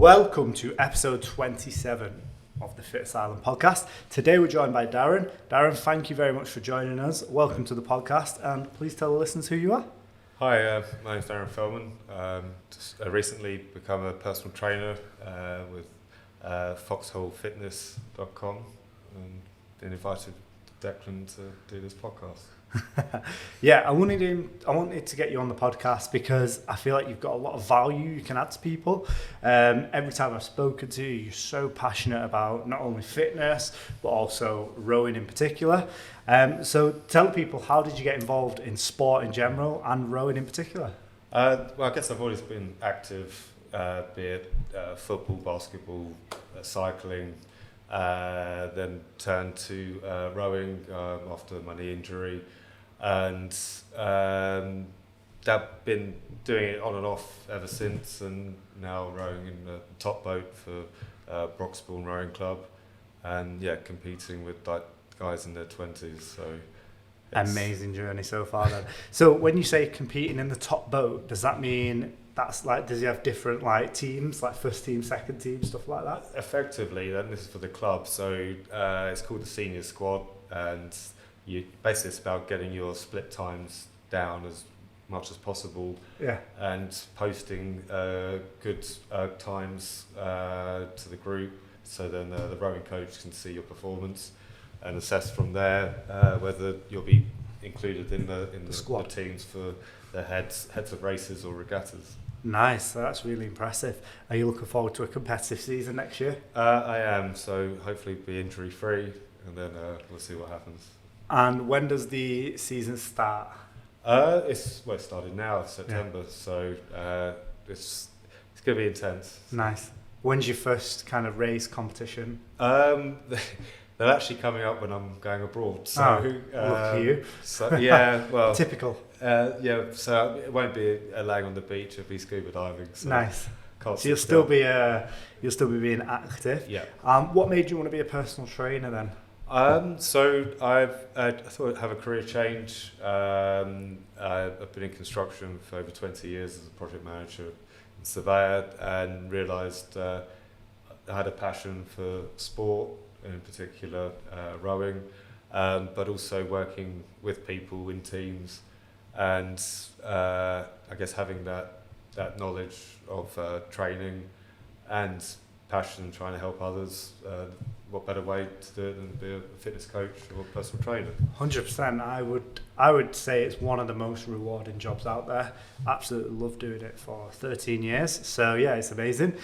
Welcome to episode 27 of the Fitasylum podcast. Today we're joined by Darren. Darren, thank you very much for joining us. Welcome to the podcast, and please tell the listeners who you are. Hi, my name's Darren Feldman. Just recently become a personal trainer with foxholefitness.com and been invited to Declan to do this podcast. Yeah, I wanted to get you on the podcast because I feel like you've got a lot of value you can add to people. Every time I've spoken to you, you're so passionate about not only fitness, but also rowing in particular. So tell people, how did you get involved in sport in general and rowing in particular? Well, I guess I've always been active, be it football, basketball, cycling, then turned to rowing after my knee injury. And I've been doing it on and off ever since, and now rowing in the top boat for Broxbourne Rowing Club, and competing with like guys in their 20s. So amazing journey so far then. So when you say competing in the top boat, does that mean that's like, does he have different like teams, like first team, second team, stuff like that? Effectively, then this is for the club. So it's called the senior squad, and basically it's about getting your split times down as much as possible, and posting good times to the group, so then the rowing coach can see your performance and assess from there whether you'll be included in the squad, the teams for the heads of races or regattas. Nice, that's really impressive. Are you looking forward to a competitive season next year? I am, so hopefully be injury free, and then we'll see what happens. And when does the season start? It started now, September, so it's going to be intense. Nice. When's your first kind of race competition? They're actually coming up when I'm going abroad. So, look at you. So, yeah, well, typical. So it won't be laying on the beach; it'll be scuba diving. So nice. So you'll still be being active. Yeah. What made you want to be a personal trainer then? So I thought I'd have a career change. I've been in construction for over 20 years as a project manager and surveyor, and realised I had a passion for sport, in particular rowing, but also working with people in teams, and I guess having that knowledge of training and passion trying to help others. What better way to do it than be a fitness coach or personal trainer? 100%. I would say it's one of the most rewarding jobs out there. Absolutely love doing it for 13 years. So yeah, it's amazing.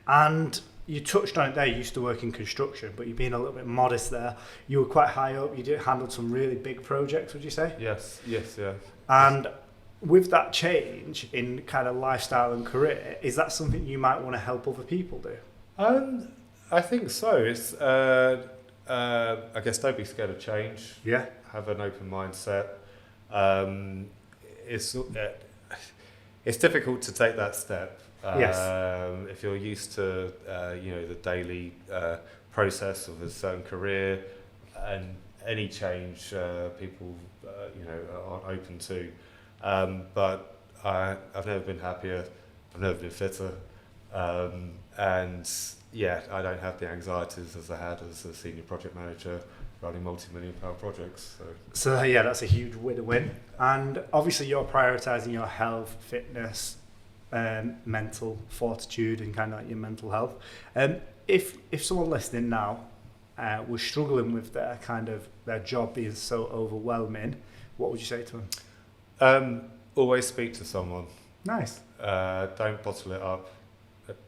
And you touched on it there. You used to work in construction, but you're being a little bit modest there. You were quite high up. You handled some really big projects, would you say? Yes, yeah. And with that change in kind of lifestyle and career, is that something you might want to help other people do? I think so. It's I guess don't be scared of change. Yeah. Have an open mindset. It's difficult to take that step. Yes. If you're used to the daily process of a certain career, and any change people aren't open to. But I've never been happier. I've never been fitter. And I don't have the anxieties as I had as a senior project manager running multi-million-pound projects. So yeah, that's a huge win-win. And obviously you're prioritising your health, fitness, mental fortitude, and kind of like your mental health. If someone listening now was struggling with their job being so overwhelming, what would you say to them? Always speak to someone. Nice. Don't bottle it up.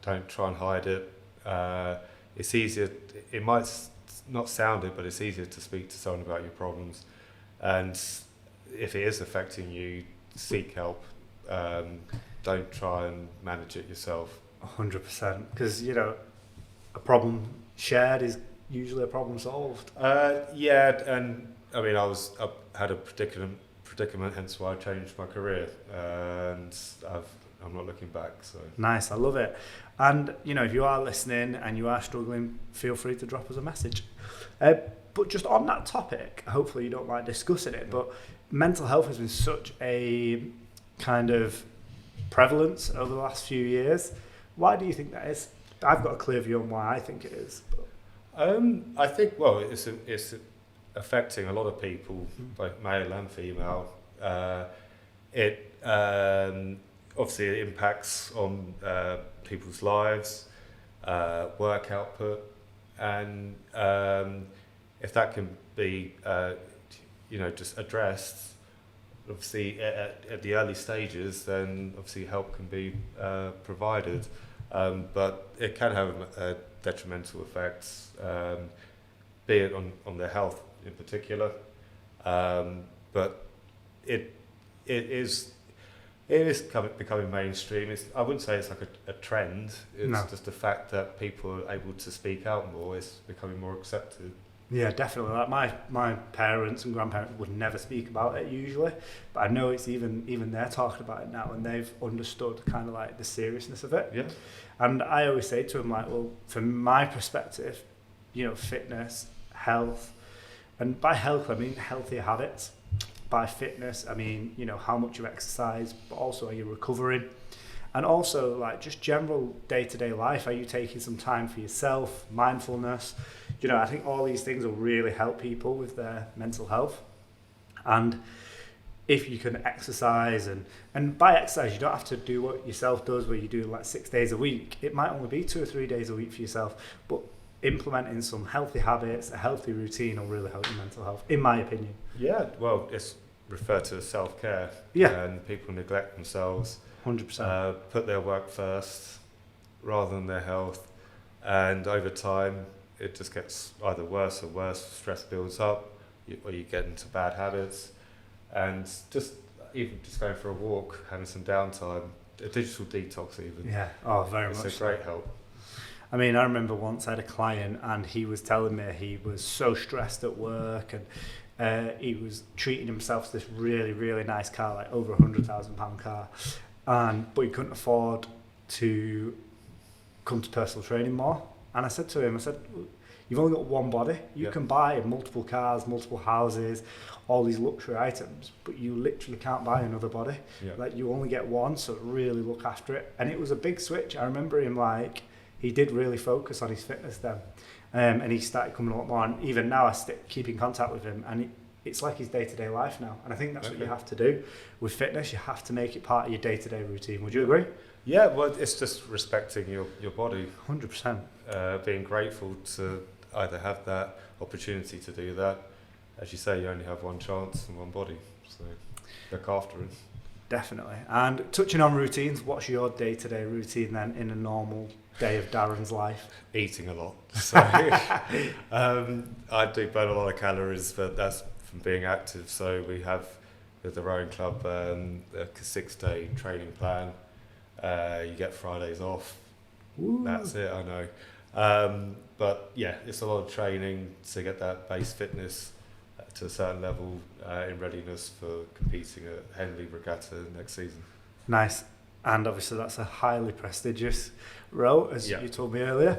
Don't try and hide it. It's easier. It might not sound it, but it's easier to speak to someone about your problems. And if it is affecting you, seek help. Don't try and manage it yourself. 100%. Because a problem shared is usually a problem solved. And I mean, I had a predicament, hence why I changed my career, and I'm not looking back. So nice, I love it. And if you are listening and you are struggling, feel free to drop us a message. But just on that topic, hopefully you don't mind discussing it, but mental health has been such a kind of prevalence over the last few years. Why do you think that is? I've got a clear view on why I think it is. But. I think, well, it's affecting a lot of people, both male and female. It obviously it impacts on people's lives, work output, and if that can be, just addressed, obviously at the early stages, then obviously help can be provided, but it can have detrimental effects, be it on their health in particular, but it is becoming mainstream. I wouldn't say it's like a trend. It's just the fact that people are able to speak out more. It's becoming more accepted. Yeah, definitely. Like my parents and grandparents would never speak about it usually, but I know it's even they're talking about it now, and they've understood kind of like the seriousness of it. Yeah. And I always say to them, like, well, from my perspective, fitness, health, and by health I mean healthier habits. By fitness I mean how much you exercise, but also are you recovering, and also like just general day-to-day life. Are you taking some time for yourself, mindfulness? I think all these things will really help people with their mental health. And if you can exercise, and by exercise you don't have to do what yourself does where you do like 6 days a week. It might only be 2 or 3 days a week for yourself, but implementing some healthy habits, a healthy routine will really help your mental health, in my opinion. Yeah, well, it's referred to as self-care. Yeah. And people neglect themselves. 100%. Put their work first rather than their health, and over time it just gets either worse or worse. Stress builds up, or you get into bad habits, and just going for a walk, having some downtime, a digital detox even. Yeah, very much. It's a great help. I mean, I remember once I had a client and he was telling me he was so stressed at work, and he was treating himself to this really, really nice car, like over £100,000 car, but he couldn't afford to come to personal training more. And I said to him, you've only got one body. You can buy multiple cars, multiple houses, all these luxury items, but you literally can't buy another body. Yeah. Like, you only get one, so really look after it. And it was a big switch. I remember him, like, he did really focus on his fitness then. And he started coming a lot more. And even now I keep in contact with him, and it's like his day-to-day life now. And I think that's what you have to do with fitness. You have to make it part of your day-to-day routine. Would you agree? Yeah, well, it's just respecting your body. 100%. Being grateful to either have that opportunity to do that. As you say, you only have one chance and one body, so look after it. Definitely. And touching on routines, what's your day-to-day routine then in a normal day of Darren's life? Eating a lot. So I do burn a lot of calories, but that's from being active. So we have, with the rowing club, a 6-day training plan. You get Fridays off. Ooh. That's it, I know. But yeah, it's a lot of training to get that base fitness to a certain level in readiness for competing at Henley Regatta next season. Nice. And obviously that's a highly prestigious row, as you told me earlier.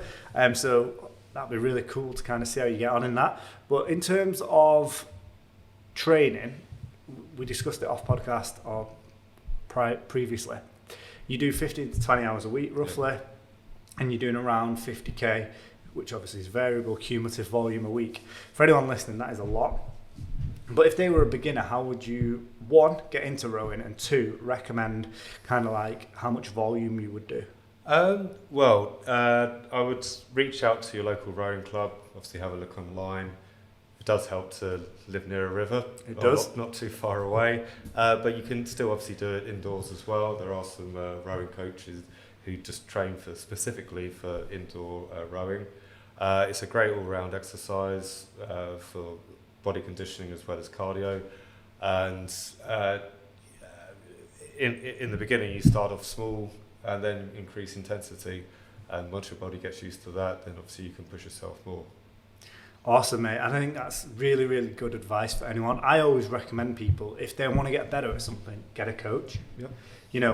So that'd be really cool to kind of see how you get on in that. But in terms of training, we discussed it off podcast or previously. You do 15 to 20 hours a week roughly, and you're doing around 50k, which obviously is variable cumulative volume a week. For anyone listening, that is a lot. But if they were a beginner, how would you, 1, get into rowing, and 2, recommend kind of like how much volume you would do? I would reach out to your local rowing club, obviously have a look online. It does help to live near a river. It does. Not too far away, but you can still obviously do it indoors as well. There are some rowing coaches who just train specifically for indoor rowing. It's a great all-round exercise for body conditioning as well as cardio. And in the beginning, you start off small and then increase intensity. And once your body gets used to that, then obviously you can push yourself more. Awesome, mate. I think that's really, really good advice for anyone. I always recommend people, if they want to get better at something, get a coach. Yep.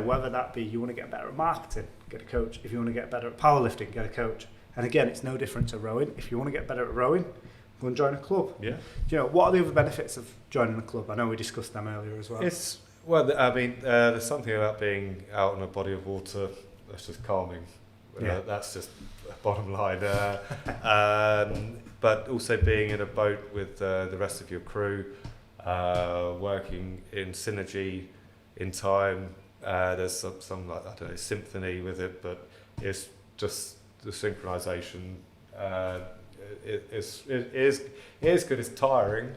Whether that be you want to get better at marketing, get a coach. If you want to get better at powerlifting, get a coach. And again, it's no different to rowing. If you want to get better at rowing, go and join a club. Yeah. What are the other benefits of joining a club? I know we discussed them earlier as well. There's something about being out on a body of water that's just calming. Yeah. That's just bottom line. But also being in a boat with the rest of your crew, working in synergy, in time. There's some like, I don't know, symphony with it, but it's just the synchronization. It is good. It's tiring,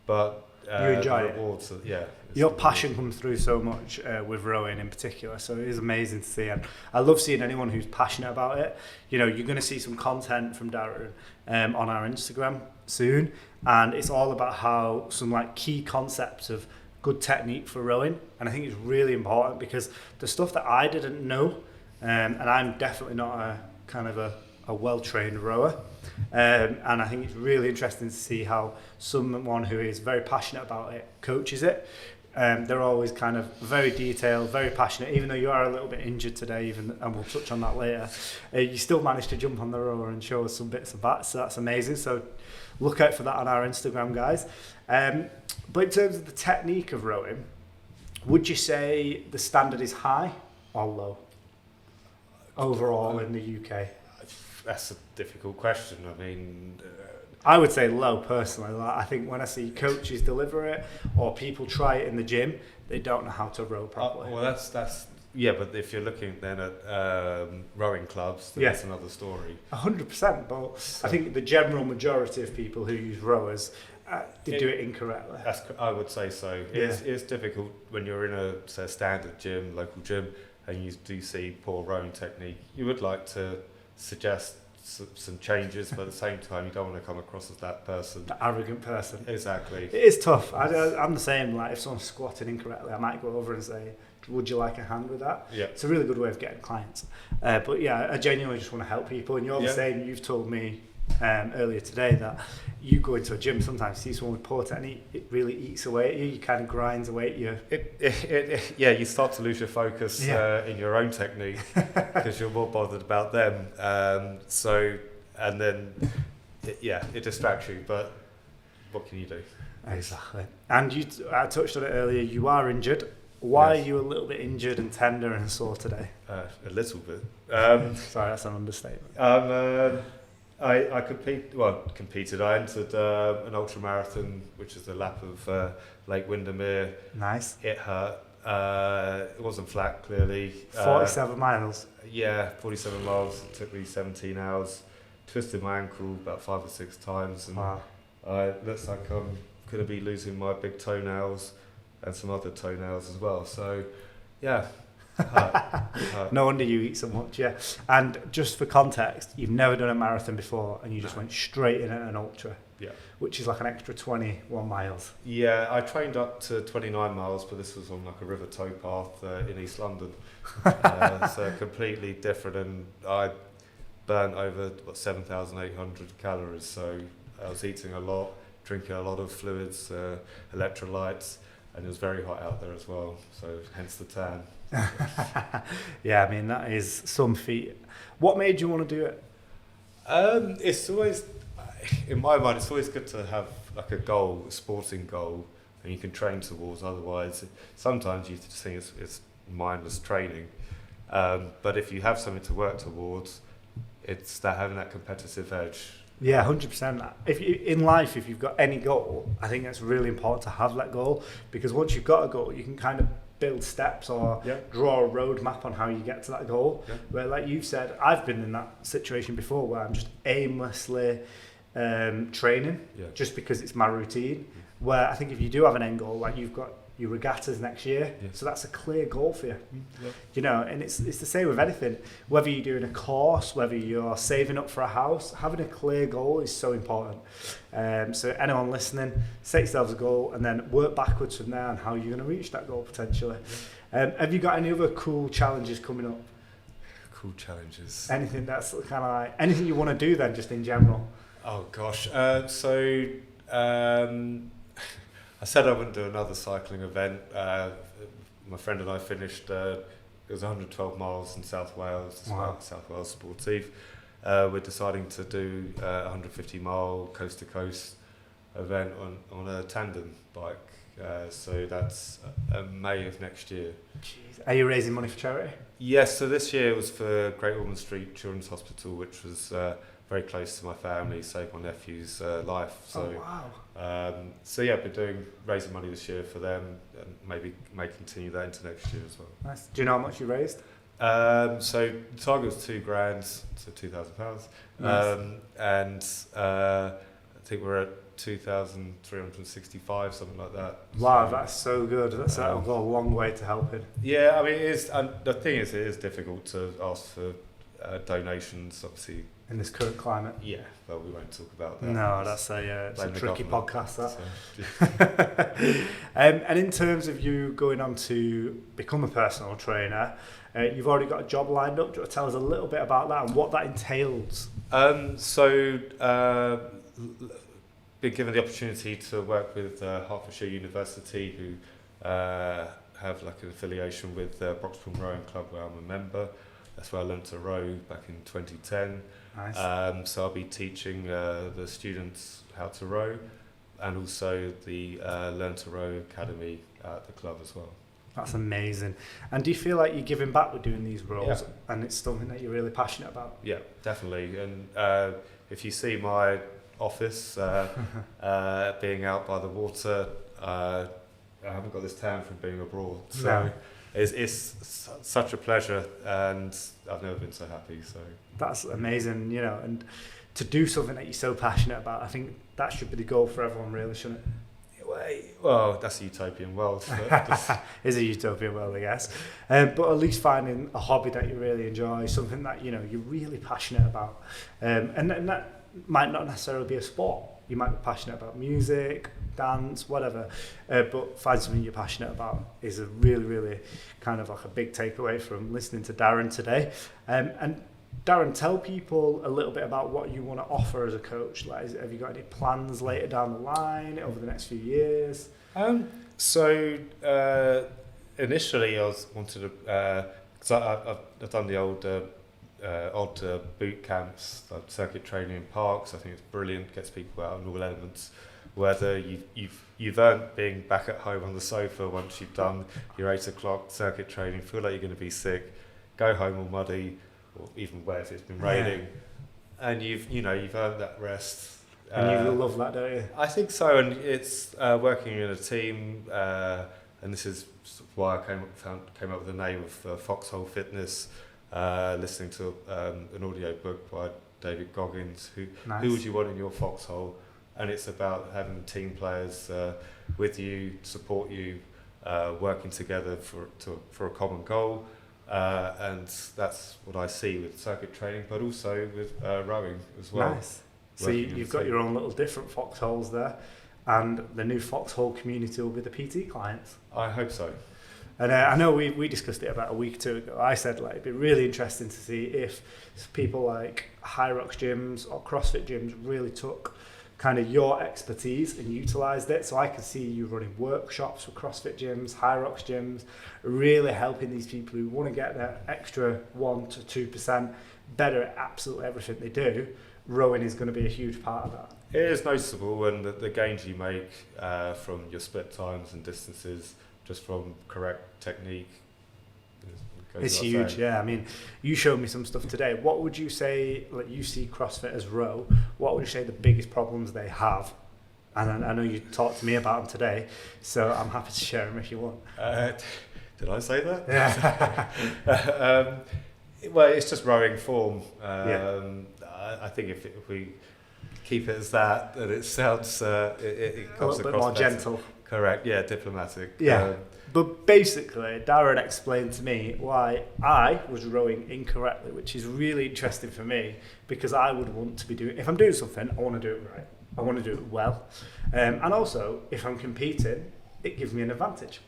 but you enjoy the rewards it. Yeah. Your passion comes through so much with rowing in particular, so it is amazing to see, and I love seeing anyone who's passionate about it. You know, you're going to see some content from Darren on our Instagram soon, and it's all about how some like key concepts of good technique for rowing, and I think it's really important because the stuff that I didn't know, and I'm definitely not a kind of a well-trained rower, and I think it's really interesting to see how someone who is very passionate about it coaches it. They're always kind of very detailed, very passionate, even though you are a little bit injured today, and we'll touch on that later. You still managed to jump on the rower and show us some bits of that, so that's amazing. So look out for that on our Instagram, guys. But in terms of the technique of rowing, would you say the standard is high or low overall in the UK? That's a difficult question. I mean, I would say low personally. Like, I think when I see coaches deliver it or people try it in the gym, they don't know how to row properly. Well, that's yeah. But if you're looking then at rowing clubs, then that's another story. 100%. But so, I think the general majority of people who use rowers, they do it incorrectly. I would say so. It's difficult when you're in a say, standard gym, local gym, and you do see poor rowing technique. You would like to suggest some changes, but at the same time you don't want to come across as that person, the arrogant person. Exactly. It is tough. I'm the same. Like if someone's squatting incorrectly, I might go over and say, would you like a hand with that? Yeah. It's a really good way of getting clients, but yeah, I genuinely just want to help people, and you're the same. You've told me earlier today that you go into a gym, sometimes see someone with poor technique, it really eats away at you, kind of grinds away at you. You start to lose your focus in your own technique because you're more bothered about them. And then it distracts you, but what can you do? Exactly. And I touched on it earlier, you are injured. Why are you a little bit injured and tender and sore today? A little bit. Sorry, that's an understatement. I competed. I entered an ultra marathon, which is the lap of Lake Windermere. Nice. It hurt. It wasn't flat, clearly. 47 miles. Yeah, 47 miles. It took me 17 hours. Twisted my ankle about 5 or 6 times, and looks like I'm going to be losing my big toenails and some other toenails as well. So, yeah. No wonder you eat so much, yeah. And just for context, you've never done a marathon before, and you just went straight in at an ultra, which is like an extra 21 miles. Yeah, I trained up to 29 miles, but this was on like a river towpath in East London, so completely different. And I burnt over 7,800 calories. So I was eating a lot, drinking a lot of fluids, electrolytes, and it was very hot out there as well. So hence the tan. Yeah, I mean, that is some feat. What made you want to do it? It's always, in my mind, it's always good to have like a goal, a sporting goal, and you can train towards. Otherwise, sometimes you just think it's mindless training. But if you have something to work towards, it's that having that competitive edge. Yeah, 100%. In life, if you've got any goal, I think it's really important to have that goal, because once you've got a goal, you can kind of build steps or draw a roadmap on how you get to that goal. Where, like you've said, I've been in that situation before where I'm just aimlessly training just because it's my routine. Where I think if you do have an end goal, like you've got your regattas next year, so that's a clear goal for you. You know, and it's the same with anything. Whether you're doing a course, whether you're saving up for a house, having a clear goal is so important. So anyone listening, set yourselves a goal and then work backwards from there on how you're going to reach that goal potentially. Have you got any other cool challenges coming up? Cool challenges. Anything that's kind of like anything you want to do then, just in general? Oh gosh. I said I wouldn't do another cycling event. My friend and I finished, it was 112 miles in South Wales, South Wales Sportive. We're deciding to do a 150 mile coast to coast event on a tandem bike. So that's May of next year. Jeez. Are you raising money for charity? Yes, so this year was for Great Ormond Street Children's Hospital, which was very close to my family, saved my nephew's life. So, so yeah, I've been raising money this year for them, and maybe may continue that into next year as well. Nice. Do you know how much you raised? So the target was £2,000, so £2,000, and I think we're at 2,365, something like that. Wow, that's so good. That'll go a long way to helping. Yeah, I mean, it is, and the thing is, it is difficult to ask for donations, obviously. In this current climate? Yeah, but we won't talk about that. No, it's a tricky podcast, that. So, and in terms of you going on to become a personal trainer, you've already got a job lined up. Do you want to tell us a little bit about that and what that entails? Been given the opportunity to work with Hertfordshire University, who have like an affiliation with Broxbourne Rowing Club, where I'm a member. That's where I learned to row back in 2010. Nice. So I'll be teaching the students how to row, and also the Learn to Row Academy at the club as well. That's amazing. And do you feel like you're giving back with doing these roles, Yeah. and it's something that you're really passionate about? Yeah, definitely. And if you see my office being out by the water, I haven't got this tan from being abroad. So No. It's such a pleasure, and I've never been so happy. So that's amazing, you know, and to do something that you're so passionate about, I think that should be the goal for everyone, really, shouldn't it? Well, that's a utopian world. Is a utopian world, I guess. But at least finding a hobby that you really enjoy, something that, you know, you're really passionate about. And that might not necessarily be a sport. You might be passionate about music, dance, whatever. But find something you're passionate about is a really, really kind of like a big takeaway from listening to Darren today. And Darren, tell people a little bit about what you want to offer as a coach. Like, have you got any plans later down the line over the next few years? Initially I wanted to, because I've done the odd boot camps, like circuit training in parks. I think it's brilliant, gets people out in all elements. Whether you've earned being back at home on the sofa once you've done your 8 o'clock circuit training, feel like you're going to be sick, go home all muddy, or even wet if it's been raining, and you've earned that rest. And you love that, don't you? I think so, and it's working in a team, and this is why I came up with the name of Foxhole Fitness. Listening to an audio book by David Goggins, who would you want in your foxhole? And it's about having team players with you, support you, working together for a common goal. And that's what I see with circuit training, but also with rowing as well. Nice. So you've got your own little different foxholes there, and the new foxhole community will be the PT clients. I hope so. And I know we discussed it about a week or two ago. I said, like, it'd be really interesting to see if people like High Rocks gyms or CrossFit gyms really took kind of your expertise and utilised it. So I could see you running workshops for CrossFit gyms, High Rocks gyms, really helping these people who want to get that extra 1 to 2% better at absolutely everything they do. Rowing is going to be a huge part of that. It is noticeable, and the gains you make from your split times and distances, just from correct technique. It's huge, yeah. I mean, you showed me some stuff today. What would you say, like, you see CrossFitters row, what would you say the biggest problems they have? And I know you talked to me about them today, so I'm happy to share them if you want. Did I say that? Yeah. Well, it's just rowing form. I think if we keep it as that, then it sounds it comes a little bit across more better. gentle. Correct, yeah, diplomatic. Yeah. But basically, Darren explained to me why I was rowing incorrectly, which is really interesting for me, because I would want to be doing, if I'm doing something, I want to do it right. I want to do it well. And also, if I'm competing, it gives me an advantage.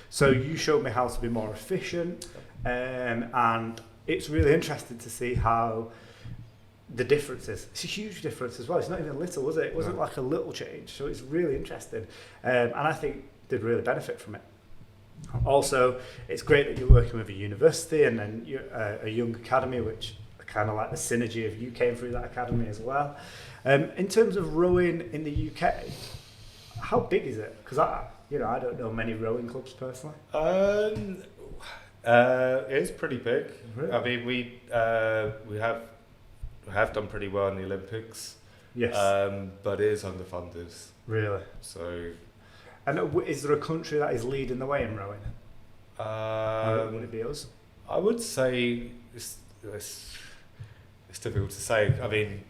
So you showed me how to be more efficient, and it's really interesting to see how the difference is. It's a huge difference as well. It's not even little, was it? It wasn't like a little change. So it's really interesting. And I think they'd really benefit from it. Also, it's great that you're working with a university and then a young academy, which I kind of like the synergy of you came through that academy as well. In terms of rowing in the UK, How big is it? Because I don't know many rowing clubs personally. It is pretty big. Really? I mean, we have done pretty well in the Olympics. Yes. But it is underfunded. Really? So. And is there a country that is leading the way in rowing? Would it be us? I would say it's difficult to say. I mean,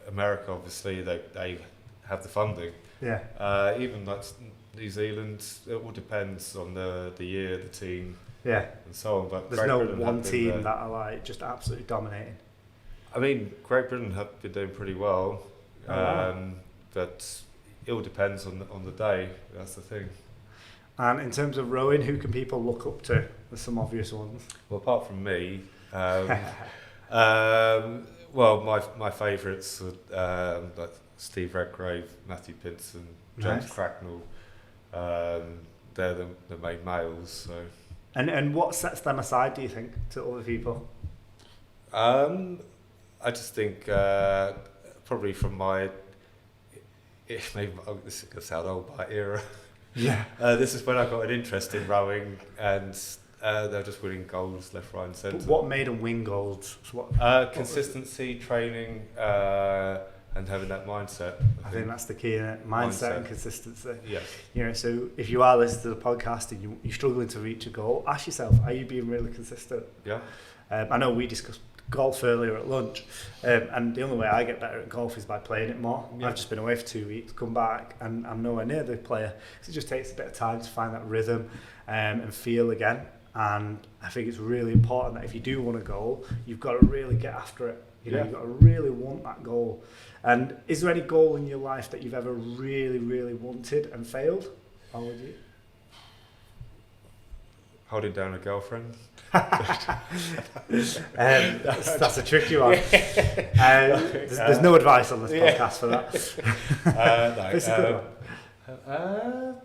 America, obviously, they have the funding. Yeah. Even like New Zealand, it all depends on the year, the team, Yeah. and so on. But There's no one team that are like just absolutely dominating. I mean, Great Britain have been doing pretty well, wow. but it all depends on the day. That's the thing. And in terms of rowing, who can people look up to? There's some obvious ones. Well, apart from me, well, my favourites are like Steve Redgrave, Matthew Pinson, James Nice. Cracknell. They're the main males. So. And what sets them aside, do you think, to other people? I just think probably from my, maybe this is going to sound old, but era. Yeah. This is when I got an interest in rowing, and they're just winning goals left, right, and centre. But what made them win golds? What Consistency, training, and having that mindset. I think that's the key, isn't it? Mindset and consistency. Yeah. So if you are listening to the podcast and you're struggling to reach a goal, ask yourself, are you being really consistent? Yeah. I know we discussed golf earlier at lunch, and the only way I get better at golf is by playing it more. Yeah. I've just been away for 2 weeks, come back, and I'm nowhere near the player. So it just takes a bit of time to find that rhythm and feel again. And I think it's really important that if you do want a goal, you've got to really get after it. You've got to really want that goal. And is there any goal in your life that you've ever really, really wanted and failed? Or would you? Holding down a girlfriend. That's a tricky one. There's no advice on this podcast for that. No, It's a good one.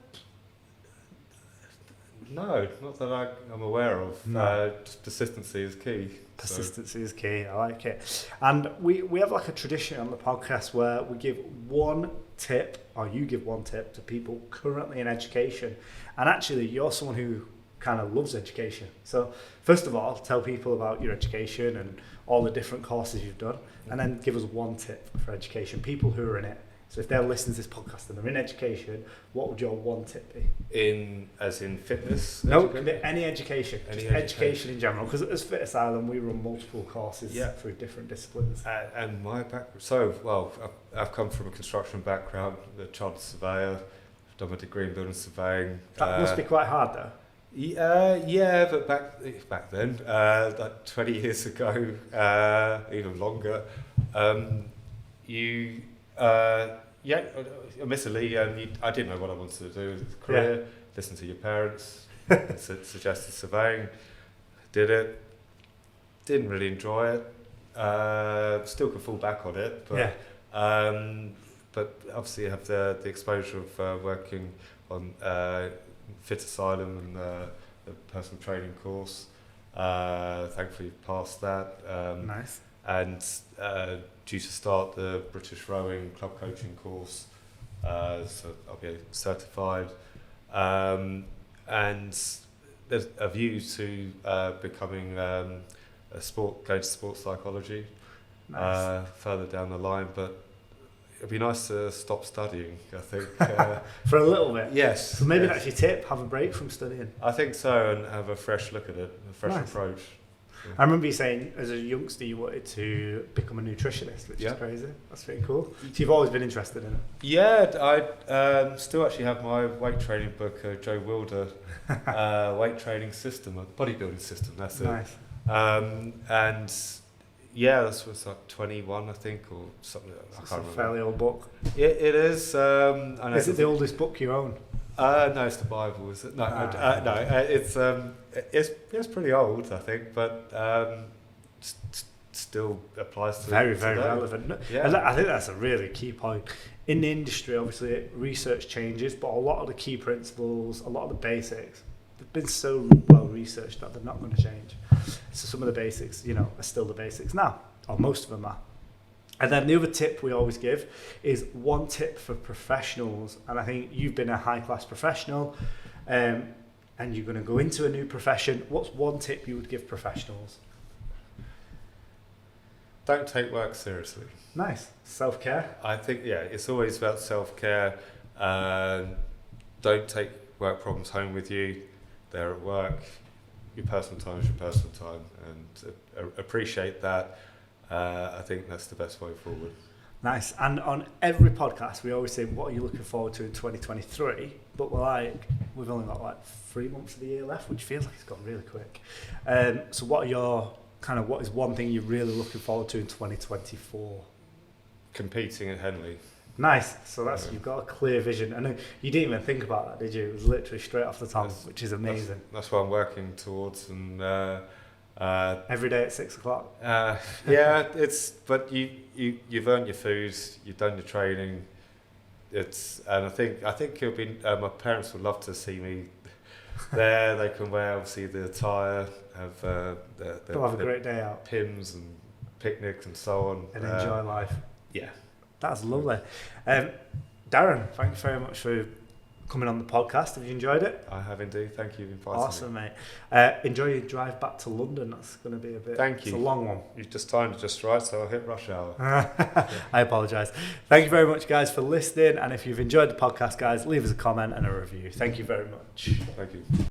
No, not that I'm aware of. No. Just persistency is key. Consistency is key. I like it. And we have like a tradition on the podcast where we give one tip, or you give one tip to people currently in education. And actually, you're someone who kind of loves education. So first of all, tell people about your education and all the different courses you've done, and then give us one tip for education, people who are in it. So if they're listening to this podcast and they're in education, what would your one tip be? As in fitness? No, any education. Any just education in general. Because as Fitasylum, we run multiple courses through different disciplines. And my background, I've come from a construction background, a chartered surveyor, I've done my degree in building surveying. That must be quite hard though. Yeah, but back then, like 20 years ago, even longer, admittedly, I didn't know what I wanted to do with a career. Listen to your parents, suggested surveying, did it, didn't really enjoy it, still could fall back on it, but obviously you have the exposure of working on Fitasylum and the personal training course. Thankfully passed that. Nice. And due to start the British Rowing Club Coaching course, so I'll be certified. And there's a view to becoming going to sports psychology further down the line, but it'd be nice to stop studying, I think. For a little bit? Yes. So maybe that's your tip, have a break from studying. I think so, and have a fresh look at it, a fresh approach. Yeah. I remember you saying as a youngster you wanted to become a nutritionist, which is crazy. That's pretty cool. So you've always been interested in it? Yeah, I still actually have my weight training book, Joe Wilder, weight training system, a bodybuilding system, that's it. Nice. And yeah, this was like 21, I think, or something. I can't remember. It's a fairly old book. It is. I know is it the oldest book you own? No, it's the Bible, is it? No, it's pretty old, I think, but still applies to very today. relevant. Yeah. And I think that's a really key point. In the industry, obviously, research changes, but a lot of the key principles, a lot of the basics, they've been so well researched that they're not going to change. So some of the basics, are still the basics now, or most of them are. And then the other tip we always give is one tip for professionals. And I think you've been a high-class professional, and you're going to go into a new profession. What's one tip you would give professionals? Don't take work seriously. Nice. Self-care? I think, it's always about self-care. Don't take work problems home with you. They're at work. Your personal time is your personal time, and appreciate that. I think that's the best way forward. Nice. And on every podcast, we always say, what are you looking forward to in 2023? But we've only got 3 months of the year left, which feels like it's gone really quick. So what is one thing you're really looking forward to in 2024? Competing at Henley. Nice. So you've got a clear vision. And you didn't even think about that, did you? It was literally straight off the tongue, which is amazing. That's what I'm working towards, and every day at 6 o'clock. But you've earned your food, you've done your training. And I think it'll be. My parents would love to see me there. They can wear obviously the attire, they'll have a great day out, Pims and picnics and so on, and enjoy life. Yeah, that's lovely. Darren, thank you very much for coming on the podcast. Have you enjoyed it? I have indeed. Thank you for inviting me. Awesome, mate. Enjoy your drive back to London. That's going to be a bit... Thank you. It's a long one. You've just timed it just right, so I'll hit rush hour. I apologise. Thank you very much, guys, for listening. And if you've enjoyed the podcast, guys, leave us a comment and a review. Thank you very much. Thank you.